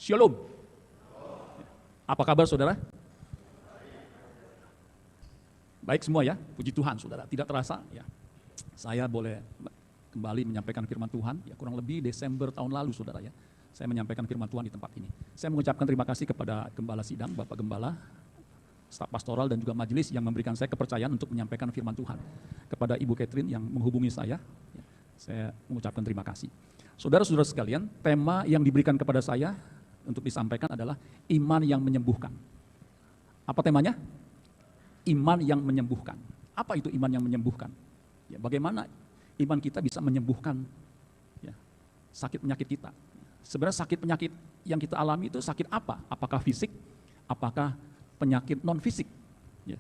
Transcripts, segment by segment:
Shalom. Apa kabar saudara? Baik semua ya, puji Tuhan saudara. Tidak terasa ya, saya boleh kembali menyampaikan firman Tuhan, ya kurang lebih Desember tahun lalu saudara ya. Saya menyampaikan firman Tuhan di tempat ini. Saya mengucapkan terima kasih kepada Gembala Sidang, Bapak Gembala, staf pastoral dan juga majelis yang memberikan saya kepercayaan untuk menyampaikan firman Tuhan. Kepada Ibu Catherine yang menghubungi saya mengucapkan terima kasih. Saudara-saudara sekalian, tema yang diberikan kepada saya untuk disampaikan adalah iman yang menyembuhkan. Apa temanya? Iman yang menyembuhkan. Apa itu iman yang menyembuhkan? Ya, bagaimana iman kita bisa menyembuhkan ya, sakit penyakit kita? Sebenarnya sakit penyakit yang kita alami itu sakit apa? Apakah fisik? Apakah penyakit non fisik? Ya.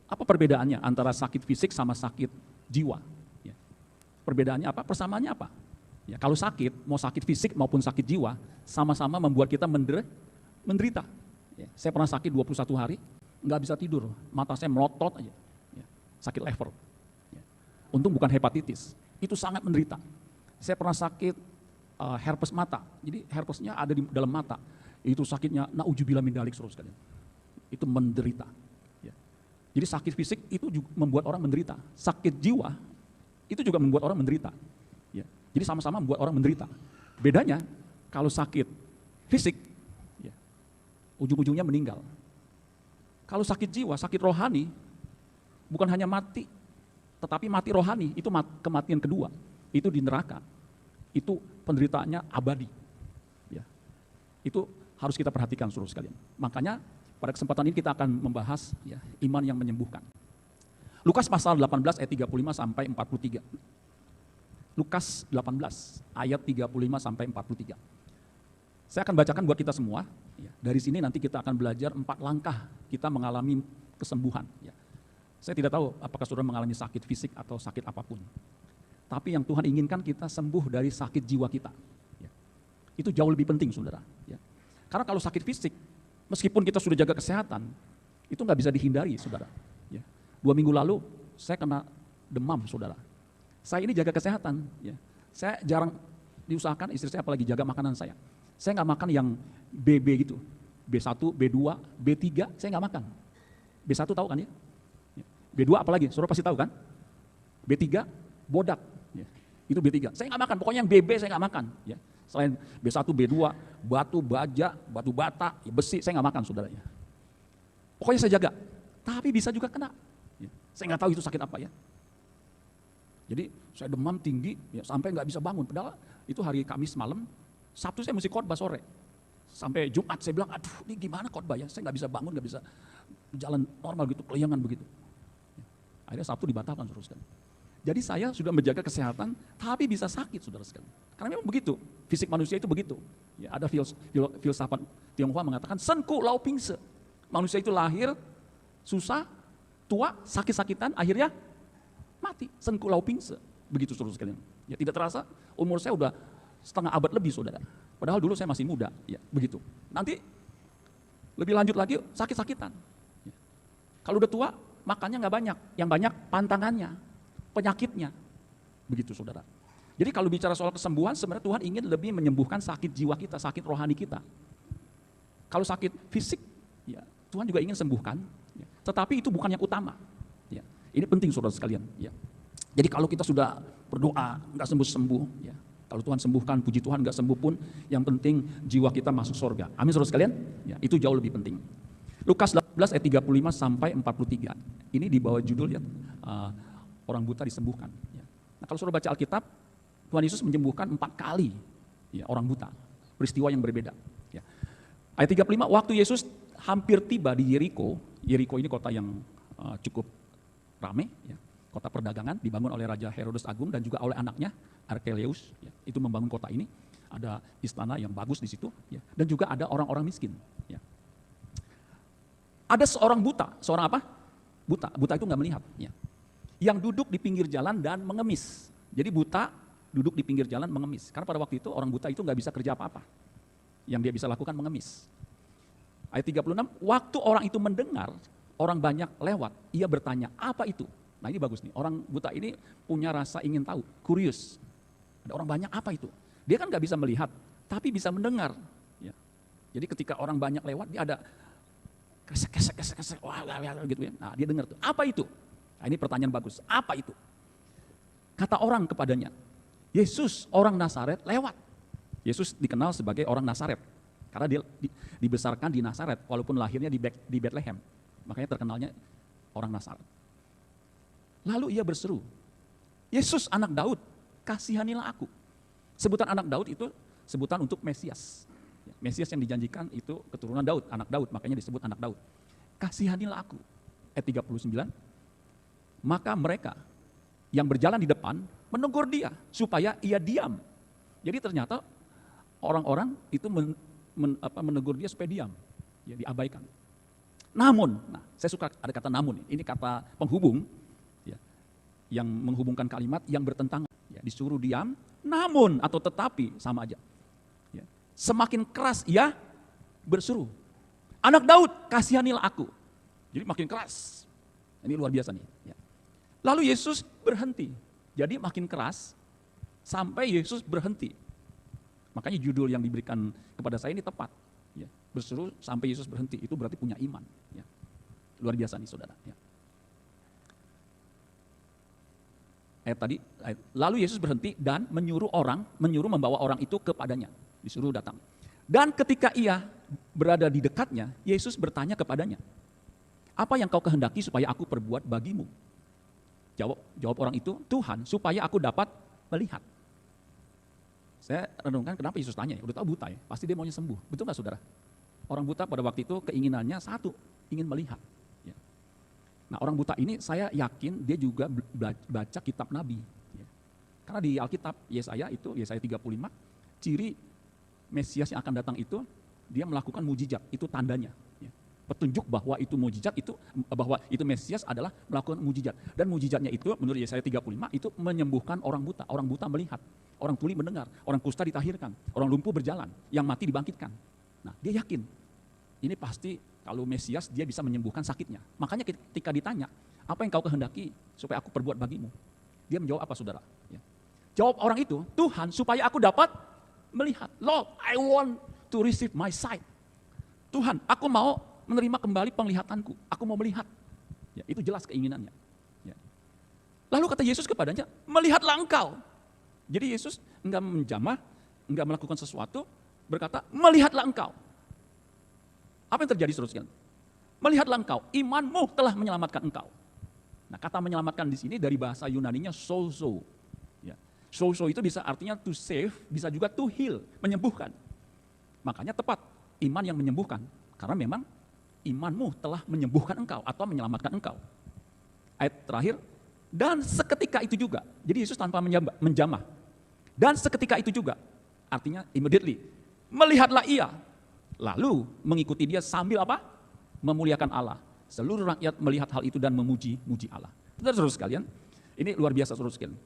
Apa perbedaannya antara sakit fisik sama sakit jiwa? Ya. Perbedaannya apa? Persamaannya apa? Ya, kalau sakit, mau sakit fisik maupun sakit jiwa, sama-sama membuat kita menderita. Ya, saya pernah sakit 21 hari, nggak bisa tidur, mata saya melotot aja, ya, sakit lever. Ya. Untung bukan hepatitis, itu sangat menderita. Saya pernah sakit herpes mata, jadi herpesnya ada di dalam mata, itu sakitnya naudzubillah min dzalik saudara sekalian. Itu menderita. Ya. Jadi sakit fisik itu juga membuat orang menderita, sakit jiwa itu juga membuat orang menderita. Ya. Jadi sama-sama membuat orang menderita. Bedanya kalau sakit fisik, ya, ujung-ujungnya meninggal. Kalau sakit jiwa, sakit rohani, bukan hanya mati, tetapi mati rohani, itu kematian kedua. Itu di neraka. Itu penderitaannya abadi. Ya. Itu harus kita perhatikan saudara sekalian. Makanya pada kesempatan ini kita akan membahas ya, iman yang menyembuhkan. Lukas pasal 18 ayat 35 sampai 43. Lukas 18 ayat 35 sampai 43. Saya akan bacakan buat kita semua. Ya. Dari sini nanti kita akan belajar 4 langkah kita mengalami kesembuhan. Ya. Saya tidak tahu apakah saudara mengalami sakit fisik atau sakit apapun. Tapi yang Tuhan inginkan kita sembuh dari sakit jiwa kita. Ya. Itu jauh lebih penting saudara. Ya. Karena kalau sakit fisik, meskipun kita sudah jaga kesehatan, itu nggak bisa dihindari saudara. Ya. 2 minggu lalu saya kena demam saudara. Saya ini jaga kesehatan, ya. Saya jarang diusahakan istri saya apalagi jaga makanan saya. Saya nggak makan yang BB gitu, B1, B2, B3, saya nggak makan. B1 tahu kan ya? B2 apalagi, saudara pasti tahu kan? B3, bodak, ya. Itu B3. Saya nggak makan, pokoknya yang BB saya nggak makan. Ya. Selain B1, B2, batu, baja, batu bata, ya besi, saya nggak makan saudara. Ya. Pokoknya saya jaga, tapi bisa juga kena. Ya. Saya nggak tahu itu sakit apa ya. Jadi saya demam tinggi ya, sampai nggak bisa bangun. Padahal itu hari Kamis malam, Sabtu saya mesti khotbah sore. Sampai Jumat saya bilang, aduh ini gimana khotbah ya, saya nggak bisa bangun, nggak bisa jalan normal gitu, keliangan begitu. Ya. Akhirnya Sabtu dibatalkan saudara sekalian. Jadi saya sudah menjaga kesehatan, tapi bisa sakit saudara sekalian. Karena memang begitu, fisik manusia itu begitu. Ya, ada filsafat Tionghoa mengatakan, senku lau pingse. Manusia itu lahir, susah, tua, sakit-sakitan, akhirnya mati, senku lau pingse. Begitu saudara sekalian. Ya, tidak terasa umur saya udah setengah abad lebih saudara. Padahal dulu saya masih muda, ya begitu. Nanti lebih lanjut lagi sakit-sakitan. Ya. Kalau udah tua makannya nggak banyak, yang banyak pantangannya, penyakitnya. Begitu saudara. Jadi kalau bicara soal kesembuhan sebenarnya Tuhan ingin lebih menyembuhkan sakit jiwa kita, sakit rohani kita. Kalau sakit fisik, ya Tuhan juga ingin sembuhkan, ya. Tetapi itu bukan yang utama. Ya. Ini penting saudara sekalian. Ya. Jadi kalau kita sudah berdoa nggak sembuh-sembuh, ya. Kalau Tuhan sembuhkan, puji Tuhan, nggak sembuh pun, yang penting jiwa kita masuk surga. Amin saudara sekalian. Ya, itu jauh lebih penting. Lukas 18 ayat 35 sampai 43. Ini di bawah judul ya, orang buta disembuhkan. Ya. Nah, kalau saudara baca Alkitab, Tuhan Yesus menyembuhkan 4 kali ya, orang buta. Peristiwa yang berbeda. Ya. Ayat 35, waktu Yesus hampir tiba di Yeriko. Yeriko ini kota yang cukup ramai, ya. Kota perdagangan dibangun oleh Raja Herodes Agung dan juga oleh anaknya Archelaus. Ya. Itu membangun kota ini. Ada istana yang bagus di situ, ya. Dan juga ada orang-orang miskin. Ya. Ada seorang buta, seorang apa? Buta. Buta itu nggak melihat. Ya. Yang duduk di pinggir jalan dan mengemis. Jadi buta duduk di pinggir jalan mengemis. Karena pada waktu itu orang buta itu nggak bisa kerja apa-apa. Yang dia bisa lakukan mengemis. Ayat 36, waktu orang itu mendengar, orang banyak lewat, ia bertanya, apa itu? Nah ini bagus nih, orang buta ini punya rasa ingin tahu, curious. Ada orang banyak, apa itu? Dia kan nggak bisa melihat, tapi bisa mendengar. Ya. Jadi ketika orang banyak lewat, dia ada kesek, wah, gitu ya. Nah, dia dengar tuh, apa itu? Nah, ini pertanyaan bagus, apa itu? Kata orang kepadanya, Yesus orang Nazaret lewat. Yesus dikenal sebagai orang Nazaret, karena dia dibesarkan di Nazaret, walaupun lahirnya di Bethlehem. Makanya terkenalnya orang Nazaret. Lalu ia berseru, Yesus anak Daud, kasihanilah aku. Sebutan anak Daud itu sebutan untuk Mesias. Mesias yang dijanjikan itu keturunan Daud, anak Daud, makanya disebut anak Daud. Kasihanilah aku. Ayat 39, maka mereka yang berjalan di depan menegur dia supaya ia diam. Jadi ternyata orang-orang itu menegur dia supaya diam, ya, diabaikan. Namun, nah saya suka ada kata namun, ini kata penghubung, ya, yang menghubungkan kalimat yang bertentangan. Ya, disuruh diam, namun atau tetapi sama aja. Ya. Semakin keras ia berseru, anak Daud kasihanilah aku. Jadi makin keras, ini luar biasa nih. Ya. Lalu Yesus berhenti, jadi makin keras sampai Yesus berhenti. Makanya judul yang diberikan kepada saya ini tepat. Ya. Berseru sampai Yesus berhenti, itu berarti punya iman. Ya. Luar biasa nih saudara. Ya. Lalu Yesus berhenti dan menyuruh membawa orang itu kepadanya, disuruh datang. Dan ketika ia berada di dekatnya, Yesus bertanya kepadanya, apa yang kau kehendaki supaya aku perbuat bagimu? Jawab orang itu, Tuhan, supaya aku dapat melihat. Saya renungkan kenapa Yesus tanya, udah tahu buta ya, pasti dia maunya sembuh. Betul nggak saudara? Orang buta pada waktu itu keinginannya satu, ingin melihat. Ya. Nah orang buta ini saya yakin dia juga baca kitab Nabi. Ya. Karena di Alkitab Yesaya 35, ciri Mesias yang akan datang itu, dia melakukan mujizat, itu tandanya. Ya. Petunjuk bahwa itu mujizat, bahwa itu Mesias adalah melakukan mujizat. Dan mujizatnya itu menurut Yesaya 35 itu menyembuhkan orang buta melihat, orang tuli mendengar, orang kusta ditahirkan, orang lumpuh berjalan, yang mati dibangkitkan. Nah dia yakin, ini pasti kalau Mesias dia bisa menyembuhkan sakitnya. Makanya ketika ditanya, apa yang kau kehendaki supaya aku perbuat bagimu? Dia menjawab apa saudara? Ya. Jawab orang itu, Tuhan supaya aku dapat melihat. Lord, I want to receive my sight. Tuhan, aku mau menerima kembali penglihatanku. Aku mau melihat. Ya, itu jelas keinginannya. Ya. Lalu kata Yesus kepadanya, melihatlah engkau. Jadi Yesus enggak menjamah, enggak melakukan sesuatu, berkata, melihatlah engkau. Apa yang terjadi saudara sekalian? Melihatlah engkau, imanmu telah menyelamatkan engkau. Nah kata menyelamatkan di sini dari bahasa Yunaninya sozo. Ya. Sozo itu bisa artinya to save, bisa juga to heal, menyembuhkan. Makanya tepat, iman yang menyembuhkan. Karena memang imanmu telah menyembuhkan engkau atau menyelamatkan engkau. Ayat terakhir, dan seketika itu juga, jadi Yesus tanpa menjamah. Dan seketika itu juga, artinya immediately, melihatlah ia, lalu mengikuti dia sambil apa? Memuliakan Allah. Seluruh rakyat melihat hal itu dan memuji Allah. Saudara sekalian, ini luar biasa saudara sekalian.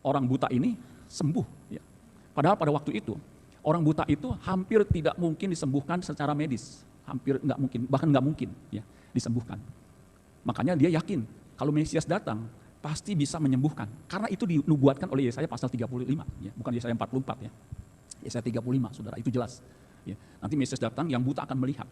Orang buta ini sembuh. Ya. Padahal pada waktu itu, orang buta itu hampir tidak mungkin disembuhkan secara medis. Hampir nggak mungkin, bahkan nggak mungkin ya, disembuhkan. Makanya dia yakin, kalau Mesias datang, pasti bisa menyembuhkan. Karena itu dinubuatkan oleh Yesaya pasal 35, ya. Bukan Yesaya 44 ya. Yesaya 35, saudara, itu jelas. Ya. Nanti Mesias datang, yang buta akan melihat.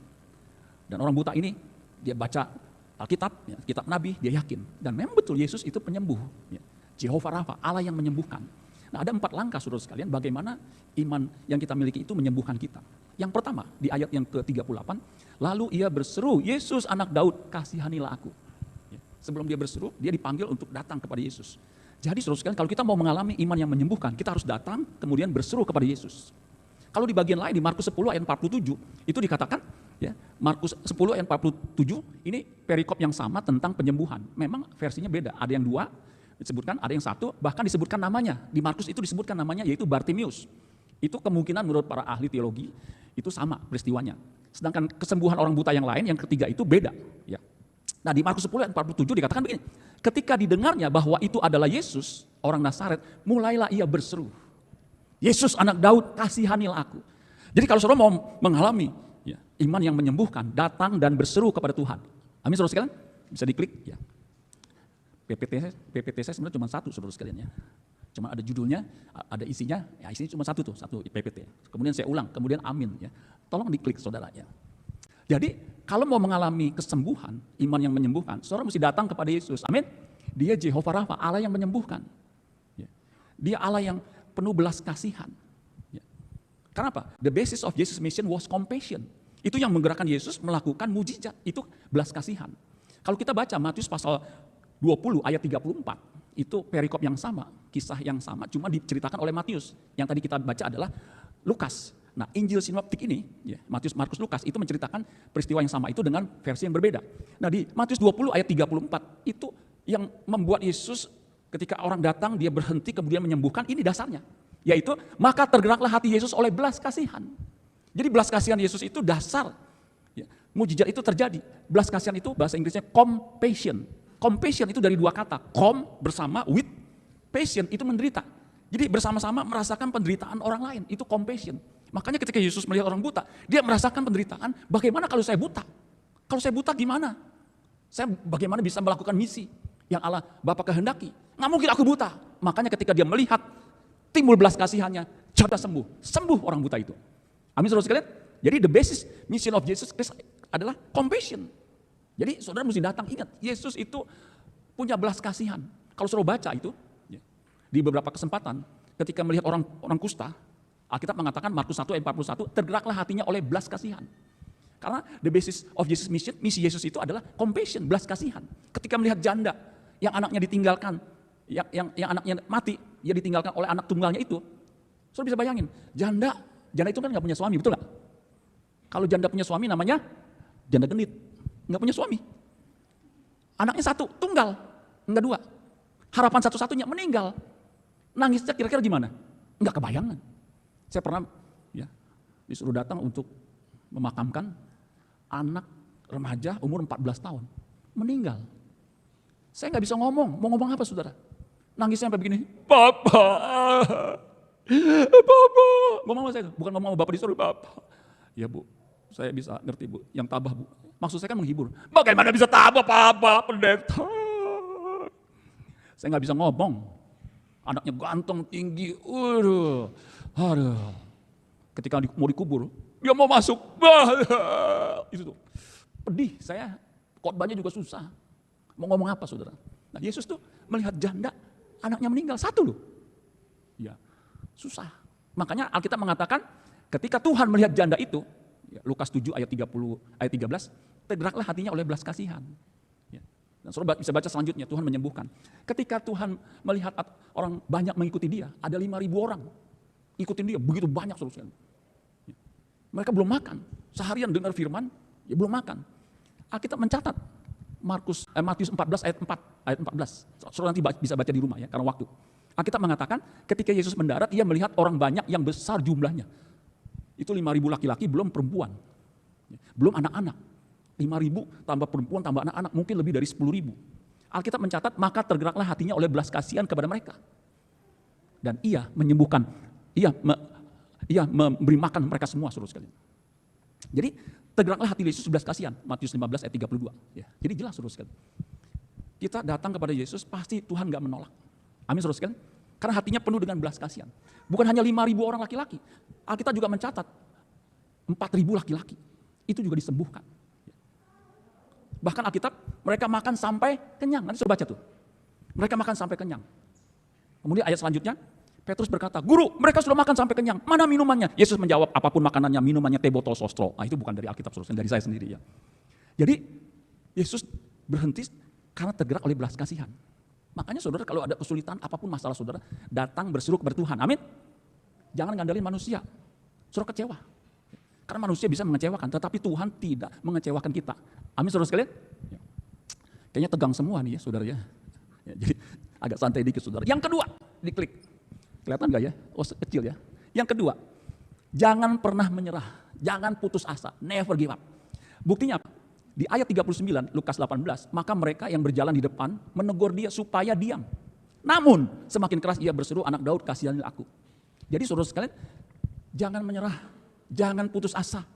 Dan orang buta ini, dia baca Alkitab, ya, kitab Nabi, dia yakin. Dan memang betul Yesus itu penyembuh. Ya. Jehovah Rafa, Allah yang menyembuhkan. Nah ada 4 langkah saudara sekalian, bagaimana iman yang kita miliki itu menyembuhkan kita. Yang pertama, di ayat yang ke-38, lalu ia berseru, Yesus anak Daud, kasihanilah aku. Ya. Sebelum dia berseru, dia dipanggil untuk datang kepada Yesus. Jadi saudara sekalian, kalau kita mau mengalami iman yang menyembuhkan, kita harus datang, kemudian berseru kepada Yesus. Kalau di bagian lain, di Markus 10 ayat 47, itu dikatakan, ya, Markus 10 ayat 47, ini perikop yang sama tentang penyembuhan. Memang versinya beda, ada yang 2, disebutkan, ada yang 1, bahkan disebutkan namanya. Di Markus itu disebutkan namanya, yaitu Bartimius. Itu kemungkinan menurut para ahli teologi, itu sama peristiwanya. Sedangkan kesembuhan orang buta yang lain, yang ketiga itu beda. Ya. Nah di Markus 10 ayat 47 dikatakan begini, ketika didengarnya bahwa itu adalah Yesus, orang Nazaret, mulailah ia berseru, Yesus anak Daud, kasihanilah aku. Jadi kalau saudara mau mengalami ya, iman yang menyembuhkan, datang dan berseru kepada Tuhan. Amin saudara sekalian, bisa diklik ya. PPT saya sebenarnya cuma 1 saudara sekalian ya. Cuma ada judulnya, ada isinya, ya isinya cuma satu PPT. Kemudian saya ulang, kemudian amin ya. Tolong diklik saudara ya. Jadi kalau mau mengalami kesembuhan, iman yang menyembuhkan, saudara mesti datang kepada Yesus. Amin. Dia Jehovah Rafa, Allah yang menyembuhkan. Ya. Dia Allah yang penuh belas kasihan. Ya. Kenapa? The basis of Jesus' mission was compassion. Itu yang menggerakkan Yesus melakukan mujizat, itu belas kasihan. Kalau kita baca Matius pasal 20 ayat 34, itu perikop yang sama, kisah yang sama, cuma diceritakan oleh Matius. Yang tadi kita baca adalah Lukas. Nah, Injil sinoptik ini, ya, Matius, Markus, Lukas, itu menceritakan peristiwa yang sama itu dengan versi yang berbeda. Nah, di Matius 20 ayat 34, itu yang membuat Yesus ketika orang datang, dia berhenti kemudian menyembuhkan, ini dasarnya. Yaitu, maka tergeraklah hati Yesus oleh belas kasihan. Jadi belas kasihan Yesus itu dasar. Ya, mujizat itu terjadi. Belas kasihan itu bahasa Inggrisnya compassion. Compassion itu dari dua kata, bersama, with, passion itu menderita. Jadi bersama-sama merasakan penderitaan orang lain, itu compassion. Makanya ketika Yesus melihat orang buta, dia merasakan penderitaan, bagaimana kalau saya buta? Kalau saya buta gimana? Saya bagaimana bisa melakukan misi yang Allah Bapa kehendaki? Nggak mungkin aku buta. Makanya ketika dia melihat, timbul belas kasihannya, coba sembuh orang buta itu. Amin saudara sekalian. Jadi the basis mission of Jesus Christ adalah compassion. Jadi saudara mesti datang, ingat, Yesus itu punya belas kasihan. Kalau saudara baca itu, di beberapa kesempatan, ketika melihat orang kusta, Alkitab mengatakan Markus 1 ayat 41, tergeraklah hatinya oleh belas kasihan. Karena the basis of Jesus mission, misi Yesus itu adalah compassion, belas kasihan. Ketika melihat janda yang anaknya ditinggalkan, yang anaknya mati, dia ditinggalkan oleh anak tunggalnya itu, saudara bisa bayangin, janda itu kan nggak punya suami, betul nggak? Kalau janda punya suami namanya janda genit. Nggak punya suami. Anaknya satu, tunggal, enggak dua. Harapan satu-satunya meninggal. Nangisnya kira-kira gimana? Enggak kebayangan. Saya pernah ya disuruh datang untuk memakamkan anak remaja umur 14 tahun. Meninggal. Saya nggak bisa ngomong. Mau ngomong apa saudara? Nangisnya sampai begini. Papa. Ngomong sama saya. Bukan ngomong sama bapak disuruh. Bapak. Ya bu, saya bisa ngerti bu. Yang tabah bu. Maksud saya kan menghibur. Bagaimana bisa tabah Papa, pendeta? Saya nggak bisa ngomong. Anaknya ganteng, tinggi. Aduh. Ketika mau dikubur, dia mau masuk. Itu tuh. Pedih, saya khotbahnya juga susah. Mau ngomong apa saudara? Nah Yesus tuh melihat janda, anaknya meninggal, satu loh. Ya, susah. Makanya Alkitab mengatakan, ketika Tuhan melihat janda itu, Lukas 7 ayat 30 ayat 13, tergeraklah hatinya oleh belas kasihan. Ya. Dan saudara bisa baca selanjutnya, Tuhan menyembuhkan. Ketika Tuhan melihat orang banyak mengikuti dia, ada 5.000 orang ikutin dia, begitu banyak saudara. Ya. Mereka belum makan, seharian dengar firman, ya belum makan. Alkitab mencatat Matius 14 ayat 14. Saudara nanti bisa baca di rumah ya, karena waktu. Alkitab mengatakan ketika Yesus mendarat, ia melihat orang banyak yang besar jumlahnya. Itu 5.000 laki-laki, belum perempuan. Belum anak-anak. 5.000 tambah perempuan, tambah anak-anak, mungkin lebih dari 10.000. Alkitab mencatat, maka tergeraklah hatinya oleh belas kasihan kepada mereka. Dan ia menyembuhkan, ia memberi makan mereka semua, saudara sekalian. Jadi, tergeraklah hati Yesus belas kasihan, Matius 15 ayat 32. Ya, jadi jelas, saudara sekalian. Kita datang kepada Yesus, pasti Tuhan gak menolak. Amin, saudara sekalian. Karena hatinya penuh dengan belas kasihan. Bukan hanya 5.000 orang laki-laki. Alkitab juga mencatat 4.000 laki-laki. Itu juga disembuhkan. Bahkan Alkitab mereka makan sampai kenyang. Nanti sudah baca tuh. Mereka makan sampai kenyang. Kemudian ayat selanjutnya, Petrus berkata, Guru, mereka sudah makan sampai kenyang. Mana minumannya? Yesus menjawab, apapun makanannya, minumannya teh botol sostro. Nah, itu bukan dari Alkitab, dari saya sendiri ya. Jadi Yesus berhenti karena tergerak oleh belas kasihan. Makanya saudara kalau ada kesulitan, apapun masalah saudara, datang berseru kepada Tuhan. Amin. Jangan ngandalin manusia. Saudara kecewa. Karena manusia bisa mengecewakan, tetapi Tuhan tidak mengecewakan kita. Amin saudara sekalian. Kayaknya tegang semua nih ya saudara ya. Jadi agak santai dikit saudara. Yang kedua, diklik. Kelihatan gak ya? Oh kecil ya. Yang kedua, jangan pernah menyerah. Jangan putus asa. Never give up. Buktinya apa? Di ayat 39, Lukas 18, maka mereka yang berjalan di depan menegur dia supaya diam. Namun, semakin keras ia berseru, anak Daud kasihanilah aku. Jadi saudara sekalian, jangan menyerah, jangan putus asa,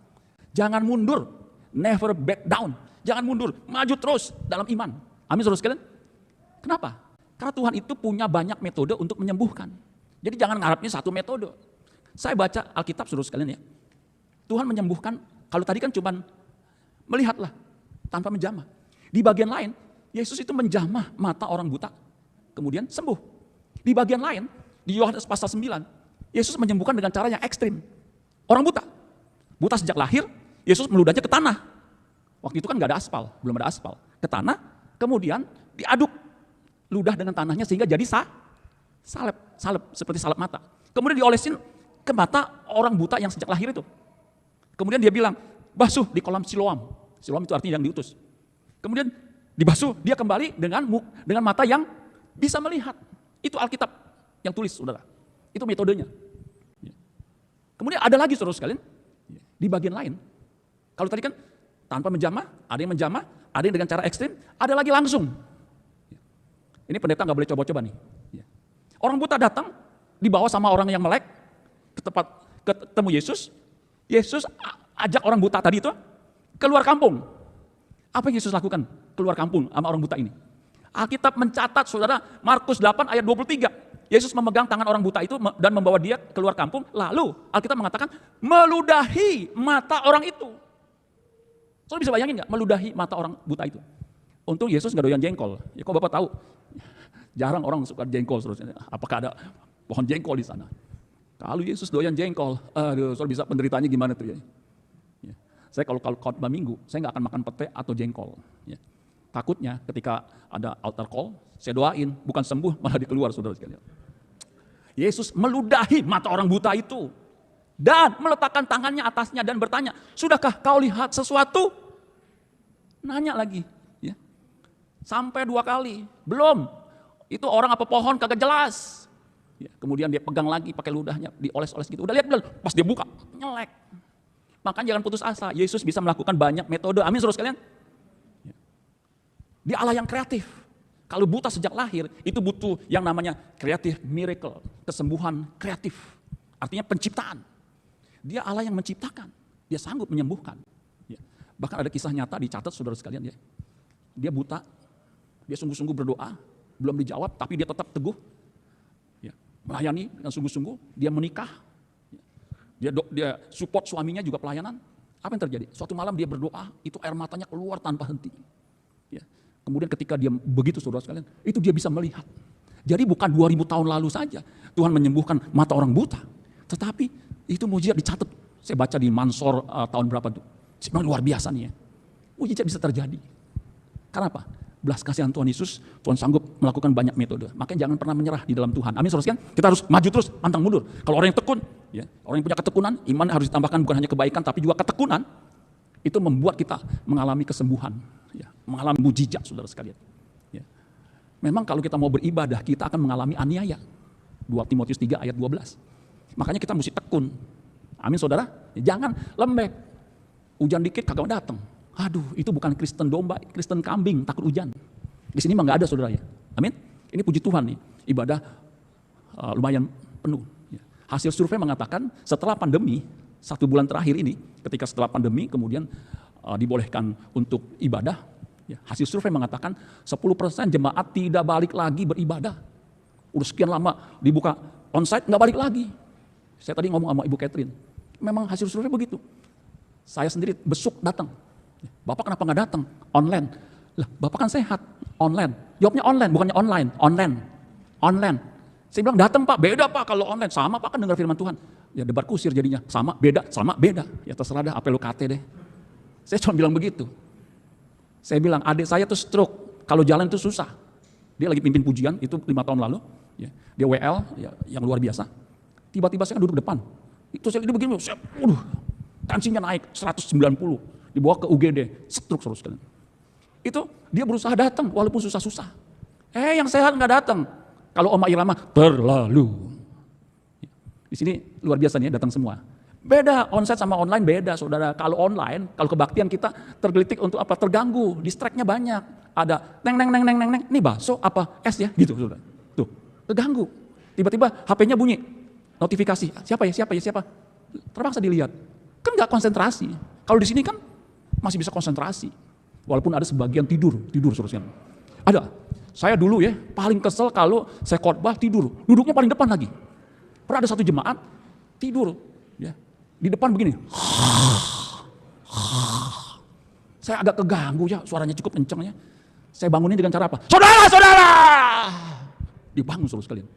jangan mundur, never back down. Jangan mundur, maju terus dalam iman. Amin saudara sekalian. Kenapa? Karena Tuhan itu punya banyak metode untuk menyembuhkan. Jadi jangan ngarapnya satu metode. Saya baca Alkitab saudara sekalian ya. Tuhan menyembuhkan, kalau tadi kan cuma melihatlah tanpa menjamah. Di bagian lain, Yesus itu menjamah mata orang buta, kemudian sembuh. Di bagian lain, di Yohanes pasal 9, Yesus menyembuhkan dengan cara yang ekstrim. Orang buta sejak lahir, Yesus meludahnya ke tanah. Waktu itu kan gak ada aspal, belum ada aspal. Ke tanah, kemudian diaduk ludah dengan tanahnya sehingga jadi salep seperti salep mata. Kemudian diolesin ke mata orang buta yang sejak lahir itu. Kemudian dia bilang, basuh di kolam Siloam. Siloam itu artinya yang diutus. Kemudian dibasuh, dia kembali dengan mata yang bisa melihat. Itu Alkitab yang tulis, saudara. Itu metodenya. Kemudian ada lagi saudara sekalian, di bagian lain. Kalau tadi kan tanpa menjamah, ada yang menjamah, ada yang dengan cara ekstrim, ada lagi langsung. Ini pendeta nggak boleh coba-coba nih. Orang buta datang, dibawa sama orang yang melek, ke tempat ketemu Yesus. Yesus ajak orang buta tadi itu keluar kampung. Apa yang Yesus lakukan? Keluar kampung sama orang buta ini. Alkitab mencatat saudara, Markus 8 ayat 23. Yesus memegang tangan orang buta itu dan membawa dia keluar kampung. Lalu Alkitab mengatakan meludahi mata orang itu. Saudara bisa bayangin gak meludahi mata orang buta itu? Untung Yesus gak doyan jengkol. Ya kok Bapak tahu? Jarang orang suka jengkol. Apakah ada pohon jengkol di sana? Kalau Yesus doyan jengkol, saudara bisa penderitaannya gimana tuh ya? Saya kalau khotbah minggu, saya gak akan makan pete atau jengkol. Ya. Takutnya ketika ada altar call, saya doain, bukan sembuh malah dikeluar saudara sekalian. Yesus meludahi mata orang buta itu. Dan meletakkan tangannya atasnya dan bertanya, sudahkah kau lihat sesuatu? Nanya lagi. Ya. Sampai 2 kali, belum. Itu orang apa pohon kagak jelas. Ya. Kemudian dia pegang lagi pakai ludahnya, dioles-oles gitu. Udah lihat belum? Pas dia buka, nyelek. Makanya jangan putus asa, Yesus bisa melakukan banyak metode. Amin saudara sekalian. Ya. Dia Allah yang kreatif. Kalau buta sejak lahir, itu butuh yang namanya creative miracle, kesembuhan kreatif. Artinya penciptaan. Dia Allah yang menciptakan, dia sanggup menyembuhkan. Ya. Bahkan ada kisah nyata dicatat saudara sekalian ya. Dia buta, dia sungguh-sungguh berdoa, belum dijawab tapi dia tetap teguh. Ya. Melayani dengan sungguh-sungguh, dia menikah. Ya. Dia support suaminya juga pelayanan. Apa yang terjadi? Suatu malam dia berdoa, itu air matanya keluar tanpa henti. Ya. Kemudian ketika dia begitu saudara sekalian, itu dia bisa melihat. Jadi bukan 2000 tahun lalu saja Tuhan menyembuhkan mata orang buta. Tetapi itu mujizat dicatat. Saya baca di Mansor tahun berapa tuh. Sebenarnya luar biasa nih ya. Mujizat bisa terjadi. Karena apa? Belas kasihan Tuhan Yesus, Tuhan sanggup melakukan banyak metode. Makanya jangan pernah menyerah di dalam Tuhan. Amin saudara sekalian. Kita harus maju terus, pantang mundur. Kalau orang yang tekun, ya, orang yang punya ketekunan, iman harus ditambahkan bukan hanya kebaikan tapi juga ketekunan. Itu membuat kita mengalami kesembuhan, ya, mengalami mujizat saudara sekalian. Ya. Memang kalau kita mau beribadah, kita akan mengalami aniaya. 2 Timotius 3 ayat 12. Makanya kita mesti tekun. Amin saudara. Jangan lembek. Hujan dikit kagak datang. Aduh, itu bukan Kristen domba, Kristen kambing, takut hujan. Di sini mah nggak ada saudara ya. Amin. Ini puji Tuhan nih. Ibadah lumayan penuh. Ya. Hasil survei mengatakan setelah pandemi, 1 bulan terakhir ini, ketika setelah pandemi kemudian dibolehkan untuk ibadah, ya, hasil survei mengatakan 10% jemaat tidak balik lagi beribadah. Udah sekian lama dibuka onsite nggak balik lagi. Saya tadi ngomong sama Ibu Catherine, memang hasil survei begitu. Saya sendiri besuk datang. Bapak kenapa nggak datang? Online. Lah, Bapak kan sehat. Online. Jawabnya online, bukannya online. Online. Saya bilang datang Pak, beda Pak kalau online. Sama Pak kan dengar firman Tuhan. Ya debat kusir jadinya. Sama, beda. Ya terserah dah, apa lu kate deh. Saya cuma bilang begitu. Saya bilang adik saya tuh stroke. Kalau jalan itu susah. Dia lagi pimpin pujian, itu 5 tahun lalu. Ya, dia WL, ya, yang luar biasa. Tiba-tiba saya kan duduk depan. Itu saya begini, tensinya naik 190. Dibawa ke UGD, stroke saudara sekalian. Itu dia berusaha datang walaupun susah-susah. Yang sehat nggak datang. Kalau Oma Irama terlalu. Di sini luar biasa nih datang semua. Beda onsite sama online beda saudara. Kalau online, kalau kebaktian kita tergelitik untuk apa? Terganggu, distract-nya banyak. Ada neng. Ini bakso apa es ya? Gitu saudara. Tuh, terganggu. Tiba-tiba HP-nya bunyi. Notifikasi, siapa ya? Terpaksa dilihat. Kan nggak konsentrasi. Kalau di sini kan masih bisa konsentrasi. Walaupun ada sebagian tidur saudara. Ada. Saya dulu ya paling kesel kalau saya khotbah tidur, duduknya paling depan lagi. Pernah ada satu jemaat tidur ya di depan begini. Saya agak keganggu ya, suaranya cukup kencang ya. Saya bangunin dengan cara apa? Saudara, saudara! Dia bangun saudara sekalian.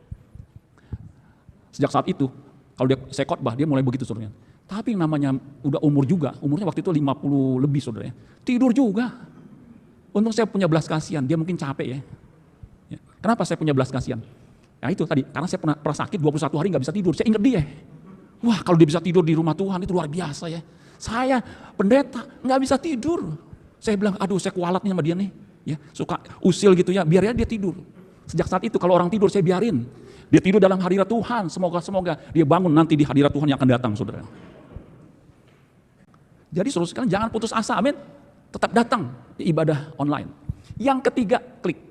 Sejak saat itu, kalau saya khotbah dia mulai begitu saudara. Tapi yang namanya udah umur juga, umurnya waktu itu 50 lebih saudara ya. Tidur juga. Untung saya punya belas kasihan, dia mungkin capek ya. Kenapa saya punya belas kasihan? Ya itu tadi, karena saya pernah sakit 21 hari gak bisa tidur, saya ingat dia. Wah kalau dia bisa tidur di rumah Tuhan itu luar biasa ya. Saya pendeta gak bisa tidur. Saya bilang aduh saya kualat nih sama dia nih. Ya, suka usil gitu ya, biarnya dia tidur. Sejak saat itu kalau orang tidur saya biarin. Dia tidur dalam hadirat Tuhan, semoga dia bangun nanti di hadirat Tuhan yang akan datang saudara. Jadi saudara sekalian jangan putus asa, amin. Tetap datang di ibadah online. Yang ketiga, klik.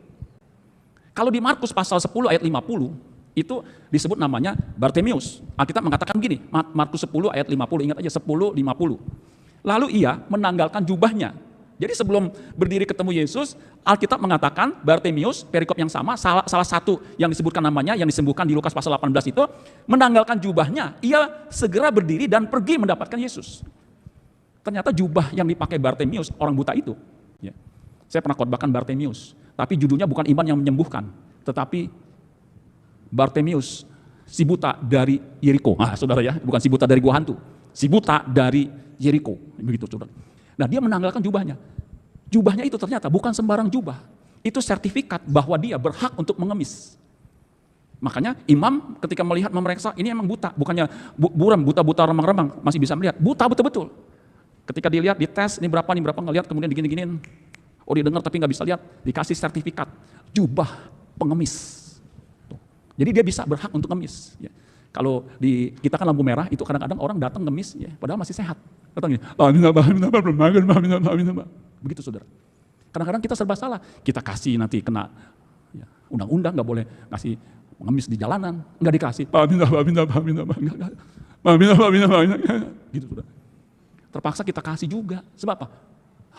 Kalau di Markus pasal 10 ayat 50, itu disebut namanya Bartimius. Alkitab mengatakan begini, Markus 10 ayat 50, ingat aja 10, 50. Lalu ia menanggalkan jubahnya. Jadi sebelum berdiri ketemu Yesus, Alkitab mengatakan Bartimius, perikop yang sama, salah satu yang disebutkan namanya, yang disembuhkan di Lukas pasal 18 itu, menanggalkan jubahnya, ia segera berdiri dan pergi mendapatkan Yesus. Ternyata jubah yang dipakai Bartimius, orang buta itu, ya. Saya pernah khotbahkan Bartimius, tapi judulnya bukan iman yang menyembuhkan, tetapi Bartimius, si buta dari Yeriko. Saudara ya, bukan si buta dari gua hantu, si buta dari Yeriko, begitu saudara. Nah dia menanggalkan jubahnya. Jubahnya itu ternyata bukan sembarang jubah, itu sertifikat bahwa dia berhak untuk mengemis. Makanya imam ketika melihat memeriksa, ini emang buta, bukannya buram, buta-buta remang-remang, masih bisa melihat, buta betul-betul. Ketika dilihat, dites, ini berapa, ngelihat, kemudian digini-giniin. Oh dia dengar tapi nggak bisa lihat, dikasih sertifikat jubah pengemis. Tuh. Jadi dia bisa berhak untuk ngemis. Ya. Kalau di kita kan lampu merah itu kadang-kadang orang datang ngemis, ya, padahal masih sehat. Datang gini, begitu saudara. Kadang-kadang kita serba salah, kita kasih nanti kena ya, undang-undang nggak boleh kasih ngemis di jalanan, nggak dikasih, gitu saudara. Terpaksa kita kasih juga, sebab apa?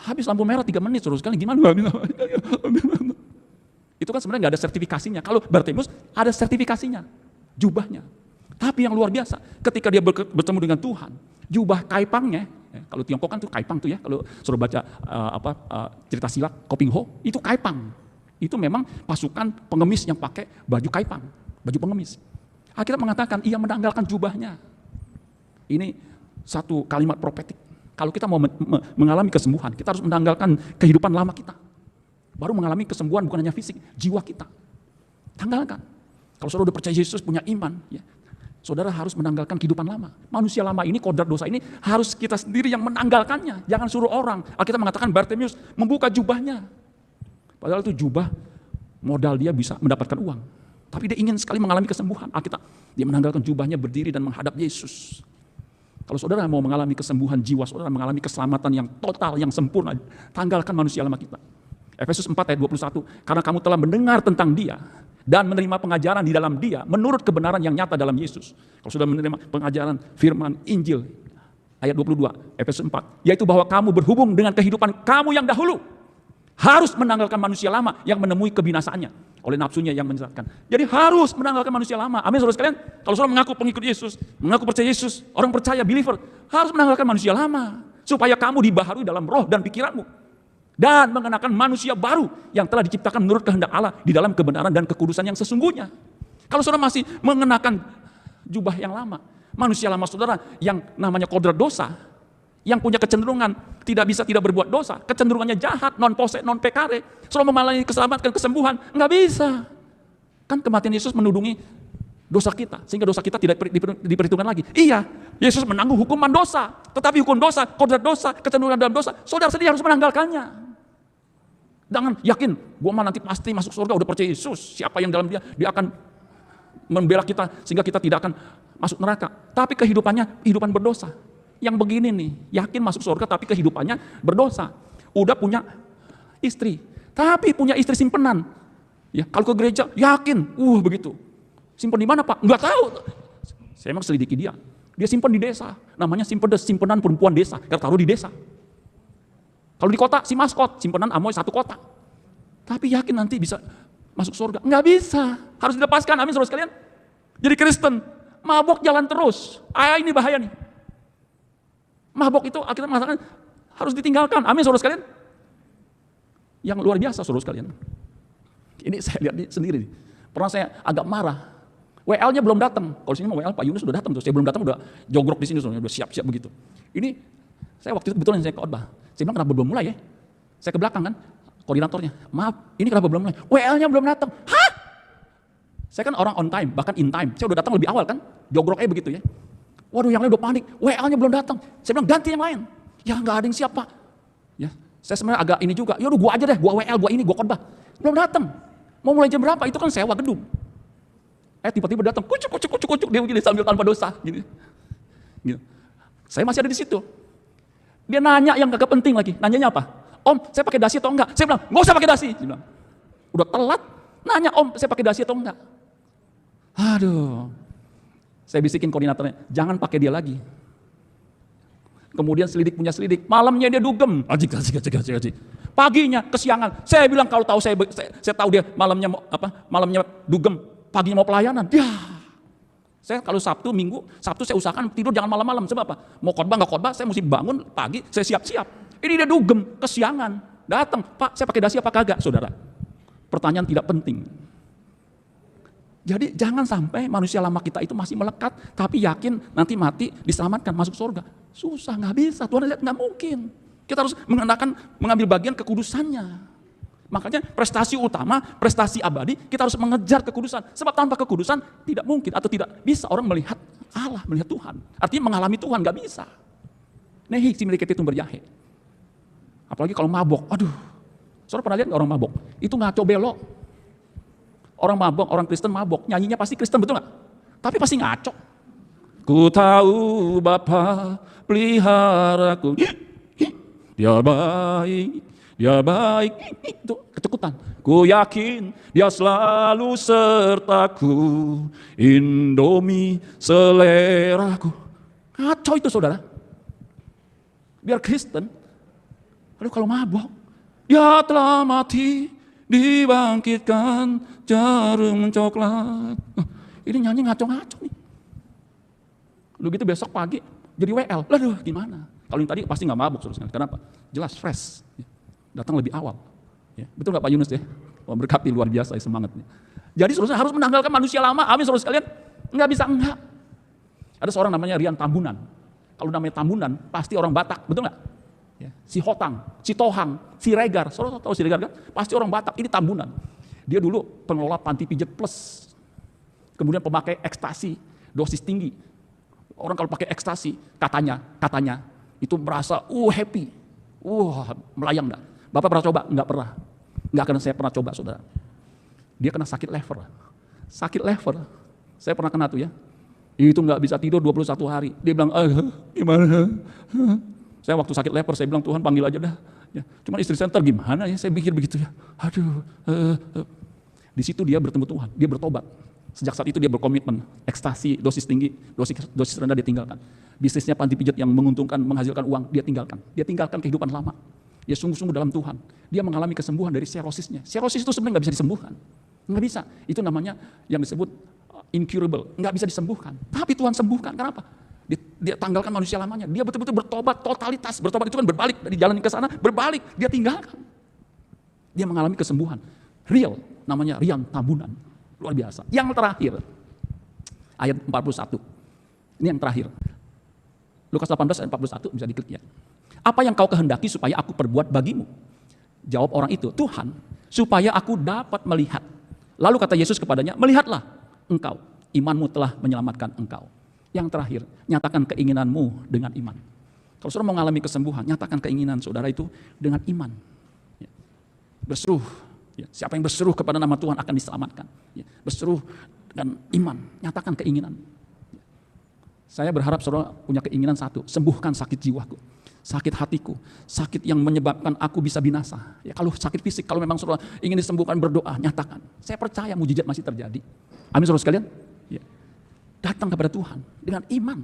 Habis lampu merah 3 menit, terus sekali gimana? Itu kan sebenarnya nggak ada sertifikasinya. Kalau Bartimius ada sertifikasinya, jubahnya. Tapi yang luar biasa, ketika dia bertemu dengan Tuhan, jubah kaipangnya, kalau Tiongkok kan tuh kaipang tuh ya, kalau suruh baca cerita silat Koping Ho, itu kaipang. Itu memang pasukan pengemis yang pakai baju kaipang, baju pengemis. Alkitab mengatakan ia menanggalkan jubahnya. Ini satu kalimat profetik. Kalau kita mau mengalami kesembuhan, kita harus menanggalkan kehidupan lama kita. Baru mengalami kesembuhan bukan hanya fisik, jiwa kita. Tanggalkan. Kalau saudara udah percaya Yesus, punya iman, ya, saudara harus menanggalkan kehidupan lama. Manusia lama ini, kodrat dosa ini harus kita sendiri yang menanggalkannya. Jangan suruh orang. Alkitab mengatakan Bartimius membuka jubahnya. Padahal itu jubah modal dia bisa mendapatkan uang. Tapi dia ingin sekali mengalami kesembuhan. Alkitab, dia menanggalkan jubahnya, berdiri dan menghadap Yesus. Kalau saudara mau mengalami kesembuhan jiwa, saudara mengalami keselamatan yang total, yang sempurna, tanggalkan manusia lama kita. Efesus 4 ayat 21, karena kamu telah mendengar tentang dia dan menerima pengajaran di dalam dia menurut kebenaran yang nyata dalam Yesus. Kalau sudah menerima pengajaran firman Injil, ayat 22, Efesus 4, yaitu bahwa kamu berhubung dengan kehidupan kamu yang dahulu, harus menanggalkan manusia lama yang menemui kebinasaannya oleh nafsunya yang menyesatkan. Jadi harus menanggalkan manusia lama. Amin saudara sekalian. Kalau saudara mengaku pengikut Yesus, mengaku percaya Yesus, orang percaya, believer, harus menanggalkan manusia lama supaya kamu dibaharui dalam roh dan pikiranmu dan mengenakan manusia baru yang telah diciptakan menurut kehendak Allah di dalam kebenaran dan kekudusan yang sesungguhnya. Kalau saudara masih mengenakan jubah yang lama, manusia lama saudara yang namanya kodrat dosa, yang punya kecenderungan tidak berbuat dosa, kecenderungannya jahat, non pose, non pekare, selalu memalai keselamatan, kesembuhan, nggak bisa. Kan kematian Yesus menudungi dosa kita, sehingga dosa kita tidak diperhitungkan lagi. Iya, Yesus menanggung hukuman dosa, tetapi hukum dosa, kodrat dosa, kecenderungan dalam dosa, saudara sendiri harus menanggalkannya. Jangan yakin, gua mah nanti pasti masuk surga, udah percaya Yesus, siapa yang dalam dia akan membela kita, sehingga kita tidak akan masuk neraka. Tapi kehidupannya, kehidupan berdosa. Yang begini nih, yakin masuk surga tapi kehidupannya berdosa. Udah punya istri, tapi punya istri simpenan. Ya, kalau ke gereja yakin, begitu. Simpen di mana Pak? Enggak tahu. Saya emang selidiki dia. Dia simpen di desa, namanya simpenan perempuan desa. Kita taruh di desa. Kalau di kota si maskot, simpenan Amoy 1 kota. Tapi yakin nanti bisa masuk surga. Nggak bisa, harus dilepaskan. Amin saudara sekalian. Jadi Kristen, mabok jalan terus. Ini bahaya nih. Mabok itu akhirnya mengatakan harus ditinggalkan. Amin saudara sekalian. Yang luar biasa saudara sekalian. Ini saya lihat sendiri. Pernah saya agak marah. WL-nya belum datang. Kalau sini WL Pak Yunus sudah datang tuh. Saya belum datang udah jogrok di sini, udah siap-siap begitu. Ini saya waktu itu kebetulan saya khotbah. Saya bilang kenapa belum mulai ya? Saya ke belakang kan, koordinatornya. Maaf, ini kenapa belum mulai? WL-nya belum datang. Hah? Saya kan orang on time, bahkan in time. Saya udah datang lebih awal kan, jogroknya begitu ya. Waduh, yang lain udah panik. WL-nya belum datang. Saya bilang ganti yang lain. Ya nggak ada yang siap Pak. Ya, saya sebenarnya agak ini juga. Yaudah gua aja deh, gua WL, gua ini, gua khotbah. Belum datang. Mau mulai jam berapa? Itu kan sewa gedung. Tiba-tiba datang, kucuk, dia begini sambil tanpa dosa. Gini. Gitu. Saya masih ada di situ. Dia nanya yang kagak penting lagi. Nanyanya apa? Om, saya pakai dasi atau enggak? Saya bilang, nggak usah pakai dasi. Dia bilang, udah telat. Nanya, Om, saya pakai dasi atau enggak? Aduh. Saya bisikin koordinatornya, jangan pakai dia lagi. Kemudian selidik punya selidik. Malamnya dia dugem. Ajik. Paginya kesiangan. Saya bilang kalau tahu saya tahu dia malamnya malamnya dugem. Paginya mau pelayanan, saya kalau Sabtu, Minggu, Sabtu saya usahakan tidur jangan malam-malam. Sebab apa? Mau khotbah nggak khotbah, saya mesti bangun pagi, saya siap-siap. Ini dia dugem, kesiangan, datang, Pak, saya pakai dasi apa kagak, saudara? Pertanyaan tidak penting. Jadi jangan sampai manusia lama kita itu masih melekat, tapi yakin nanti mati diselamatkan masuk surga. Susah, nggak bisa. Tuhan lihat nggak mungkin. Kita harus mengambil bagian kekudusannya. Makanya prestasi utama, prestasi abadi, kita harus mengejar kekudusan. Sebab tanpa kekudusan tidak mungkin atau tidak bisa orang melihat Allah, melihat Tuhan. Artinya mengalami Tuhan, gak bisa. Nehi si milik itu berjahe. Apalagi kalau mabok, aduh. Saudara pernah lihat gak orang mabok? Itu ngaco belok. Orang mabok, orang Kristen mabok, nyanyinya pasti Kristen, betul gak? Tapi pasti ngaco. Ku tahu Bapa peliharaku, dia baik. Dia baik, itu ketakutan. Ku yakin dia selalu sertaku, Indomie seleraku. Ngaco itu saudara. Biar Kristen, lalu kalau mabok, ya telah mati, dibangkitkan jarum coklat. Ini nyanyi ngaco-ngaco nih. Lalu gitu besok pagi jadi WL, lalu gimana? Kalau yang tadi pasti nggak mabuk saudara. Kenapa? Jelas fresh. Datang lebih awal. Ya, betul nggak Pak Yunus ya? Wah, berkati luar biasa ya semangatnya. Jadi saudara harus menanggalkan manusia lama. Amin saudara sekalian. Nggak bisa enggak. Ada seorang namanya Rian Tambunan. Kalau namanya Tambunan pasti orang Batak, betul nggak? Ya, si Hotang, si Tohang, si Regar. Saudara tahu si Regar kan? Pasti orang Batak. Ini Tambunan. Dia dulu pengelola panti pijat plus. Kemudian pemakai ekstasi, dosis tinggi. Orang kalau pakai ekstasi, katanya itu merasa happy. Melayang enggak? Bapak pernah coba? Enggak pernah. Enggak akan saya pernah coba, saudara. Dia kena sakit lever. Sakit lever. Saya pernah kena tuh ya. Itu enggak bisa tidur 21 hari. Dia bilang, gimana? Saya waktu sakit lever, saya bilang, Tuhan panggil aja dah. Ya. Cuman istri saya ntar gimana ya? Saya pikir begitu ya. Aduh. Di situ dia bertemu Tuhan. Dia bertobat. Sejak saat itu dia berkomitmen. Ekstasi, dosis tinggi, dosis rendah dia tinggalkan. Bisnisnya panti pijat yang menguntungkan, menghasilkan uang, dia tinggalkan. Dia tinggalkan kehidupan lama. Dia sungguh-sungguh dalam Tuhan. Dia mengalami kesembuhan dari serosisnya. Serosis itu sebenarnya nggak bisa disembuhkan. Nggak bisa. Itu namanya yang disebut incurable. Nggak bisa disembuhkan. Tapi Tuhan sembuhkan. Kenapa? Dia tanggalkan manusia lamanya. Dia betul-betul bertobat totalitas. Bertobat itu kan berbalik. Dari jalan ke sana, berbalik. Dia tinggalkan. Dia mengalami kesembuhan. Real. Namanya Rian Tambunan. Luar biasa. Yang terakhir. Ayat 41. Ini yang terakhir. Lukas 18 ayat 41 bisa diklik ya. Apa yang kau kehendaki supaya aku perbuat bagimu? Jawab orang itu, Tuhan, supaya aku dapat melihat. Lalu kata Yesus kepadanya, melihatlah engkau, imanmu telah menyelamatkan engkau. Yang terakhir, nyatakan keinginanmu dengan iman. Kalau saudara mau mengalami kesembuhan, nyatakan keinginan saudara itu dengan iman. Berseru, siapa yang berseru kepada nama Tuhan akan diselamatkan. Berseru dengan iman, nyatakan keinginan. Saya berharap saudara punya keinginan satu, sembuhkan sakit jiwaku. Sakit hatiku, sakit yang menyebabkan aku bisa binasa. Ya, kalau sakit fisik, kalau memang saudara ingin disembuhkan, berdoa, nyatakan. Saya percaya mujizat masih terjadi. Amin saudara sekalian. Ya. Datang kepada Tuhan dengan iman.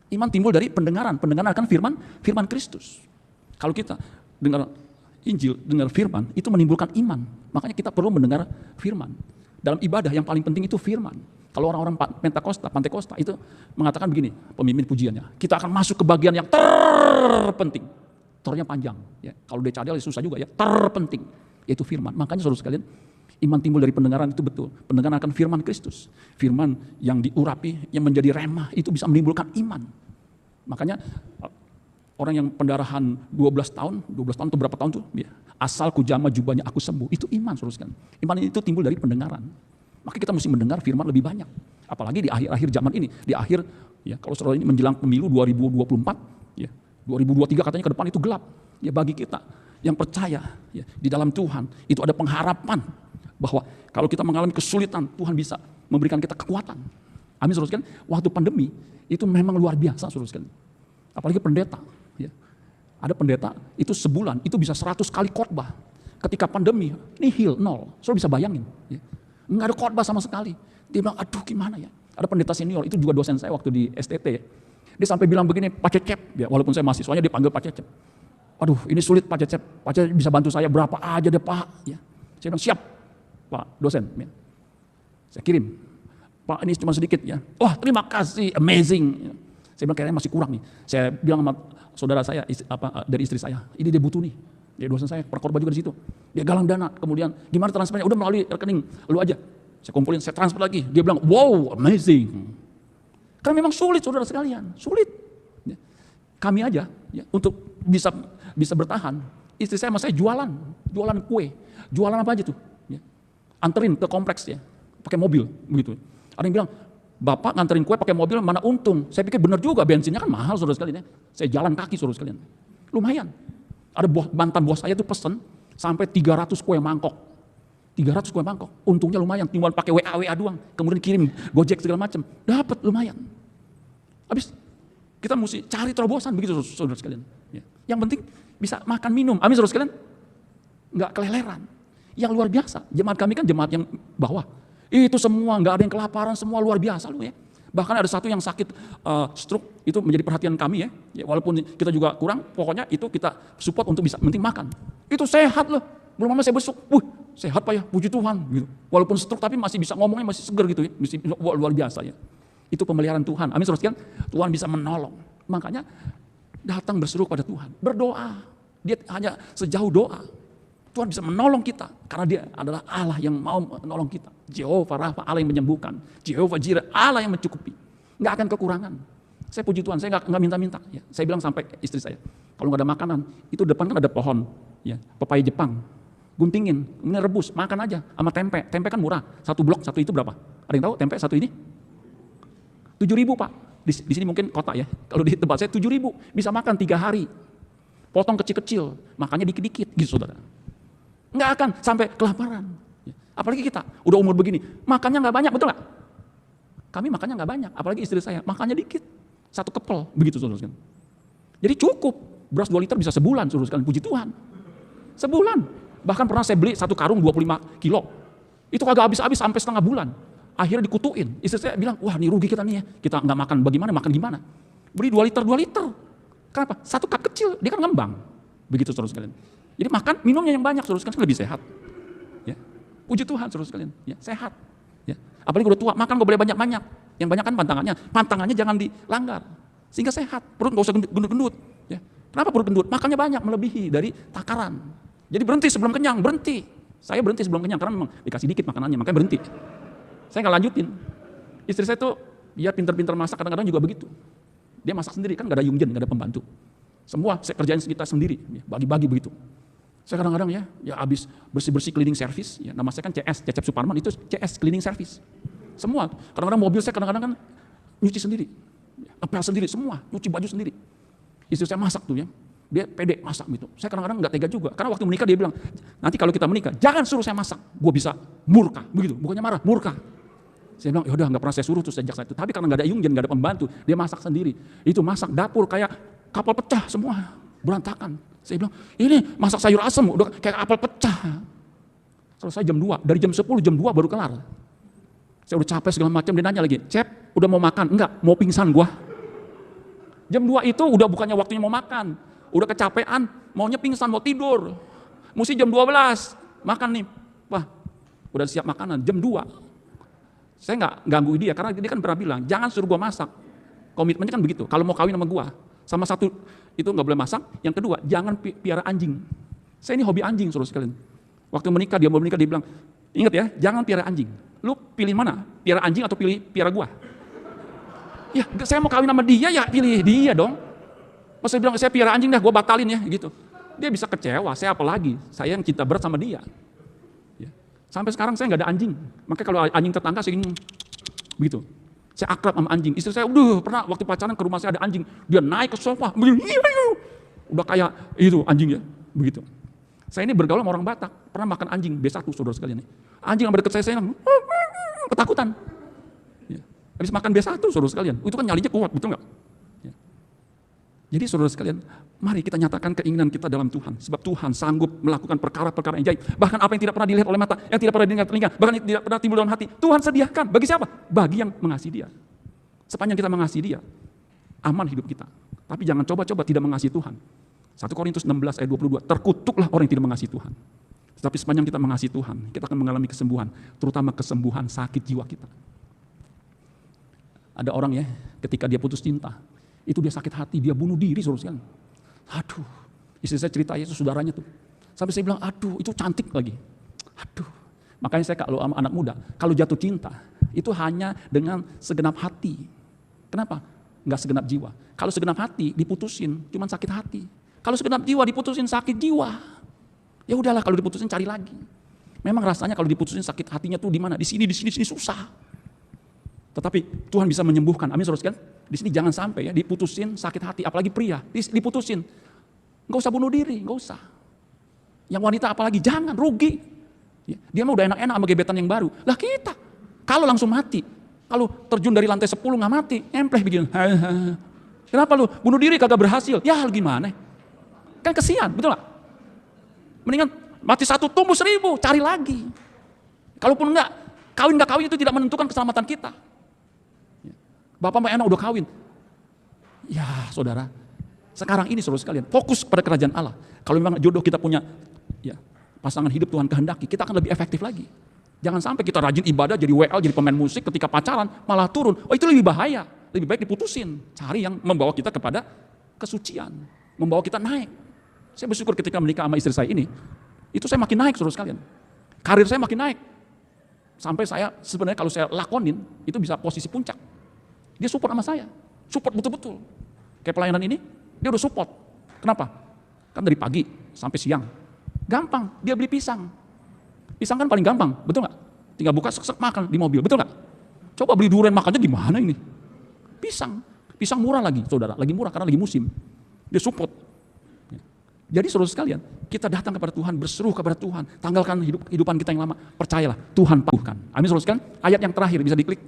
Iman timbul dari pendengaran akan firman Kristus. Kalau kita dengar Injil, dengar firman, itu menimbulkan iman. Makanya kita perlu mendengar firman. Dalam ibadah yang paling penting itu firman. Kalau orang-orang Pantekosta itu mengatakan begini, pemimpin pujiannya, kita akan masuk ke bagian yang terpenting. Ternya panjang. Ya. Kalau dia cadel susah juga ya, terpenting. Yaitu firman. Makanya saudara sekalian, iman timbul dari pendengaran itu betul. Pendengaran akan firman Kristus. Firman yang diurapi, yang menjadi remah, itu bisa menimbulkan iman. Makanya orang yang pendarahan 12 tahun atau berapa tahun tuh, ya, asal ku jamah jubahnya aku sembuh. Itu iman saudara sekalian. Iman itu timbul dari pendengaran. Maka kita mesti mendengar firman lebih banyak. Apalagi di akhir-akhir zaman ini. Di akhir, ya, kalau saudara ini menjelang pemilu 2024, ya, 2023 katanya ke depan itu gelap. Ya, bagi kita yang percaya ya, di dalam Tuhan, itu ada pengharapan bahwa kalau kita mengalami kesulitan, Tuhan bisa memberikan kita kekuatan. Amin saudara sekalian. Waktu pandemi itu memang luar biasa saudara sekalian. Apalagi pendeta. Ya. Ada pendeta itu sebulan itu bisa 100 kali khotbah. Ketika pandemi, nihil, nol. Saudara bisa bayangin. Ya. Nggak ada khotbah sama sekali. Dia bilang, aduh gimana ya. Ada pendeta senior, itu juga dosen saya waktu di STT. Ya. Dia sampai bilang begini, Pak Cecep. Ya, walaupun saya mahasiswanya dia panggil Pak Cecep. Aduh ini sulit Pak Cecep. Pak Cecep bisa bantu saya berapa aja deh Pak. Ya. Saya bilang, siap Pak dosen. Ya. Saya kirim. Pak ini cuma sedikit ya. Wah terima kasih, amazing. Ya. Saya bilang kayaknya masih kurang nih. Saya bilang sama saudara saya, dari istri saya, ini dia butuh nih. Dia dosen saya, perkorban juga di situ. Dia galang dana, kemudian gimana transfernya? Udah melalui rekening, lu aja. Saya kumpulin, saya transfer lagi. Dia bilang, wow, amazing. Karena memang sulit saudara sekalian, sulit. Ya. Kami aja, ya, untuk bisa bertahan. Istri saya sama saya jualan kue, jualan apa aja tuh. Ya. Anterin ke kompleks ya, pakai mobil, begitu. Ada yang bilang, Bapak nganterin kue pakai mobil mana untung? Saya pikir benar juga, bensinnya kan mahal saudara sekalian ya. Saya jalan kaki saudara sekalian. Lumayan. Ada mantan bos saya tuh pesen sampai 300 kue mangkok. 300 kue mangkok. Untungnya lumayan, tinggal pakai WA doang. Kemudian kirim Gojek segala macam. Dapat lumayan. Habis kita mesti cari terobosan begitu saudara sekalian. Ya. Yang penting bisa makan minum. Amin saudara sekalian. Enggak keleleran. Yang luar biasa. Jemaat kami kan jemaat yang bawah. Itu semua enggak ada yang kelaparan, semua luar biasa loh ya. Bahkan ada satu yang sakit stroke, itu menjadi perhatian kami ya. Ya. Walaupun kita juga kurang, pokoknya itu kita support untuk bisa penting makan. Itu sehat loh. Belum lama saya besok, sehat Pak ya, puji Tuhan. Gitu. Walaupun stroke tapi masih bisa ngomongnya, masih seger gitu ya. Luar biasa ya. Itu pemeliharaan Tuhan. Amin saudara sekalian. Tuhan bisa menolong. Makanya datang berseru pada Tuhan. Berdoa. Dia hanya sejauh doa. Tuhan bisa menolong kita. Karena dia adalah Allah yang mau menolong kita. Jehovah Rafa, Allah yang menyembuhkan. Jehovah Jireh, Allah yang mencukupi. Nggak akan kekurangan. Saya puji Tuhan, saya nggak minta-minta. Ya. Saya bilang sampai istri saya, kalau nggak ada makanan, itu depan kan ada pohon. Ya, pepaya Jepang. Guntingin, kemudian rebus, makan aja. Sama tempe. Tempe kan murah. Satu blok, satu itu berapa? Ada yang tahu tempe satu ini? 7.000 Pak. Di sini mungkin kota ya. Kalau di tempat saya 7.000. Bisa makan 3 hari. Potong kecil-kecil. Makannya dikit-dikit gitu saudara. Nggak akan sampai kelaparan. Apalagi kita, udah umur begini, makannya nggak banyak, betul nggak? Kami makannya nggak banyak, apalagi istri saya, makannya dikit. 1 kepel, begitu saudara. Jadi cukup, beras 2 liter bisa sebulan, saudara, puji Tuhan. Sebulan. Bahkan pernah saya beli 1 karung 25 kilo. Itu kagak habis-habis sampai setengah bulan. Akhirnya dikutuin. Istri saya bilang, wah ini rugi kita nih ya. Kita nggak makan bagaimana, makan gimana. Beli 2 liter. Kenapa? 1 cup kecil, dia kan ngembang. Begitu saudara sekalian. Jadi makan, minumnya yang banyak, saudara sekalian, lebih sehat. Ya. Puji Tuhan, saudara sekalian. Ya, sehat. Ya. Apalagi udah tua, makan gak boleh banyak-banyak. Yang banyak kan pantangannya. Pantangannya jangan dilanggar. Sehingga sehat. Perut gak usah gendut-gendut. Ya. Kenapa perut gendut? Makannya banyak, melebihi dari takaran. Jadi berhenti sebelum kenyang, berhenti. Saya berhenti sebelum kenyang, karena memang dikasih dikit makanannya, makanya berhenti. Saya gak lanjutin. Istri saya tuh, dia pinter-pinter masak, kadang-kadang juga begitu. Dia masak sendiri, kan gak ada yungjen, gak ada pembantu. Semua saya kerjain kita sendiri, bagi-bagi begitu. Saya kadang-kadang ya habis bersih-bersih cleaning service, ya, nama saya kan CS, Cecep Suparman, itu CS cleaning service. Semua, kadang-kadang mobil saya kadang-kadang kan nyuci sendiri, ngepel sendiri, semua, nyuci baju sendiri. Istri saya masak tuh ya, dia pede masak gitu. Saya kadang-kadang nggak tega juga, karena waktu menikah dia bilang, nanti kalau kita menikah, jangan suruh saya masak, gue bisa murka, begitu, bukannya marah, murka. Saya bilang, yaudah nggak pernah saya suruh tuh sejak saat itu, tapi karena nggak ada yungjen, nggak ada pembantu, dia masak sendiri. Itu masak dapur kayak kapal pecah semua, berantakan. Saya bilang, ini masak sayur asem, udah kayak kapal pecah. Selesai jam 2, dari jam 10, jam 2 baru kelar. Saya udah capek segala macam, dia nanya lagi, Cep, udah mau makan? Enggak, mau pingsan gua. Jam 2 itu udah bukannya waktunya mau makan, udah kecapean, maunya pingsan, mau tidur. Mesti jam 12 makan nih. Wah, udah siap makanan jam 2. Saya nggak ganggu dia karena dia kan pernah bilang, jangan suruh gua masak. Komitmennya kan begitu. Kalau mau kawin sama gua, sama satu itu nggak boleh masak. Yang kedua, jangan piara anjing. Saya ini hobi anjing, saudara sekalian. Waktu menikah dia mau menikah dia bilang, ingat ya, jangan piara anjing. Lu pilih mana? Piara anjing atau pilih piara gua? Ya, saya mau kawin sama dia ya pilih dia dong. Masa bilang saya piara anjing dah, gua batalin ya gitu. Dia bisa kecewa, saya apalagi, saya yang cinta berat sama dia. Ya. Sampai sekarang saya nggak ada anjing, makanya kalau anjing tetangga saya ingin begitu. Saya akrab sama anjing, istri saya, pernah waktu pacaran ke rumah saya ada anjing, dia naik ke sofa, udah kayak itu anjing ya, begitu. Saya ini bergaul sama orang Batak, pernah makan anjing, B1 saudara sekalian. Anjing yang berdekat saya ketakutan. Ya. Habis makan B1 saudara sekalian, itu kan nyalinya kuat, betul nggak? Jadi saudara sekalian, mari kita nyatakan keinginan kita dalam Tuhan. Sebab Tuhan sanggup melakukan perkara-perkara yang ajaib. Bahkan apa yang tidak pernah dilihat oleh mata, yang tidak pernah didengar telinga, bahkan yang tidak pernah timbul dalam hati. Tuhan sediakan. Bagi siapa? Bagi yang mengasihi dia. Sepanjang kita mengasihi dia, aman hidup kita. Tapi jangan coba-coba tidak mengasihi Tuhan. 1 Korintus 16 ayat 22, terkutuklah orang yang tidak mengasihi Tuhan. Tetapi sepanjang kita mengasihi Tuhan, kita akan mengalami kesembuhan. Terutama kesembuhan sakit jiwa kita. Ada orang ya, ketika dia putus cinta, itu dia sakit hati, dia bunuh diri saudara sekalian. Aduh, istri saya cerita itu saudaranya tuh. Sampai saya bilang, aduh itu cantik lagi. Aduh, makanya saya kalau sama anak muda, kalau jatuh cinta, itu hanya dengan segenap hati. Kenapa? Enggak segenap jiwa. Kalau segenap hati diputusin, cuman sakit hati. Kalau segenap jiwa diputusin sakit jiwa. Ya udahlah kalau diputusin cari lagi. Memang rasanya kalau diputusin sakit hatinya tuh di mana? Di sini susah. Tetapi Tuhan bisa menyembuhkan. Amin saudara sekalian. Di sini jangan sampai ya diputusin sakit hati, apalagi pria diputusin. Enggak usah bunuh diri, enggak usah. Yang wanita apalagi jangan, rugi. Ya, dia mah udah enak-enak sama gebetan yang baru. Lah kita kalau langsung mati, kalau terjun dari lantai 10 nggak mati, empleh begini. Kenapa lu bunuh diri kagak berhasil? Ya gimana? Kan kesian, betul nggak? Mendingan mati 1 tumbuh 1000, cari lagi. Kalaupun enggak, kawin nggak kawin itu tidak menentukan keselamatan kita. Bapak sama enak udah kawin. Ya saudara, sekarang ini saudara sekalian, fokus pada kerajaan Allah. Kalau memang jodoh kita punya ya, pasangan hidup Tuhan kehendaki, kita akan lebih efektif lagi. Jangan sampai kita rajin ibadah, jadi WL, jadi pemain musik, ketika pacaran malah turun. Oh itu lebih bahaya, lebih baik diputusin. Cari yang membawa kita kepada kesucian, membawa kita naik. Saya bersyukur ketika menikah sama istri saya ini, itu saya makin naik saudara sekalian. Karir saya makin naik. Sampai saya sebenarnya kalau saya lakonin, itu bisa posisi puncak. Dia support sama saya, support betul-betul. Kayak pelayanan ini, dia udah support. Kenapa? Kan dari pagi sampai siang. Gampang, dia beli pisang. Pisang kan paling gampang, betul nggak? Tinggal buka sek-sek makan di mobil, betul nggak? Coba beli durian makannya gimana ini? Pisang murah lagi, saudara. Lagi murah karena lagi musim. Dia support. Jadi saudara sekalian, kita datang kepada Tuhan, berseru kepada Tuhan. Tanggalkan hidupan kita yang lama. Percayalah, Tuhan pulihkan. Amin saudara sekalian. Ayat yang terakhir bisa diklik.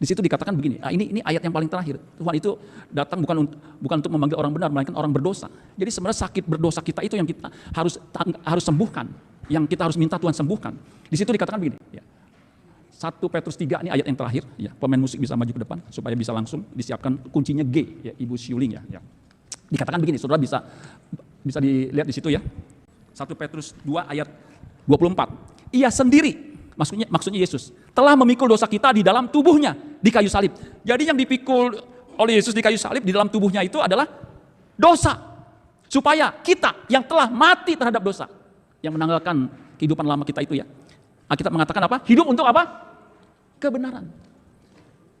Di situ dikatakan begini, ini ayat yang paling terakhir. Tuhan itu datang bukan untuk memanggil orang benar, melainkan orang berdosa. Jadi sebenarnya sakit berdosa kita itu yang kita harus sembuhkan, yang kita harus minta Tuhan sembuhkan. Di situ dikatakan begini, ya. 1 Petrus 3 ini ayat yang terakhir, ya. Pemain musik bisa maju ke depan supaya bisa langsung disiapkan kuncinya G, ya, Ibu Syuling ya. Dikatakan begini, saudara bisa dilihat di situ ya. 1 Petrus 2 ayat 24. Ia sendiri, maksudnya Yesus, telah memikul dosa kita di dalam tubuhnya di kayu salib. Jadi yang dipikul oleh Yesus di kayu salib di dalam tubuhnya itu adalah dosa. Supaya kita yang telah mati terhadap dosa, yang menanggalkan kehidupan lama kita itu ya. Alkitab mengatakan apa? Hidup untuk apa? Kebenaran.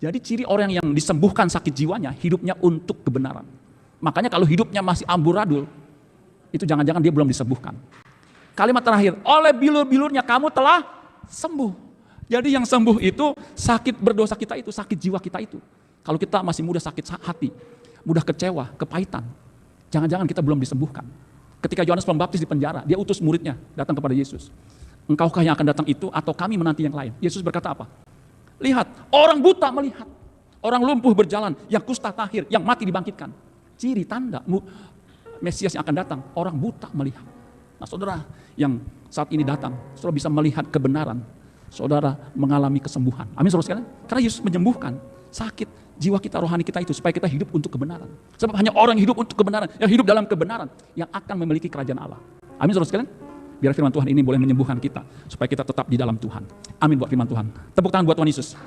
Jadi ciri orang yang disembuhkan sakit jiwanya, hidupnya untuk kebenaran. Makanya kalau hidupnya masih amburadul, itu jangan-jangan dia belum disembuhkan. Kalimat terakhir, oleh bilur-bilurnya kamu telah sembuh. Jadi yang sembuh itu sakit berdosa kita itu, sakit jiwa kita itu. Kalau kita masih mudah sakit hati, mudah kecewa, kepahitan, jangan-jangan kita belum disembuhkan. Ketika Yohanes Pembaptis di penjara, dia utus muridnya datang kepada Yesus. Engkaukah yang akan datang itu atau kami menanti yang lain? Yesus berkata apa? Lihat, orang buta melihat, orang lumpuh berjalan, yang kusta tahir, yang mati dibangkitkan. Ciri tanda Mesias yang akan datang, orang buta melihat. Nah saudara yang saat ini datang, saudara bisa melihat kebenaran, saudara mengalami kesembuhan. Amin saudara sekalian. Karena Yesus menyembuhkan sakit jiwa kita, rohani kita itu supaya kita hidup untuk kebenaran. Sebab hanya orang yang hidup untuk kebenaran, yang hidup dalam kebenaran, yang akan memiliki kerajaan Allah. Amin saudara sekalian. Biar firman Tuhan ini boleh menyembuhkan kita, supaya kita tetap di dalam Tuhan. Amin buat firman Tuhan. Tepuk tangan buat Tuhan Yesus.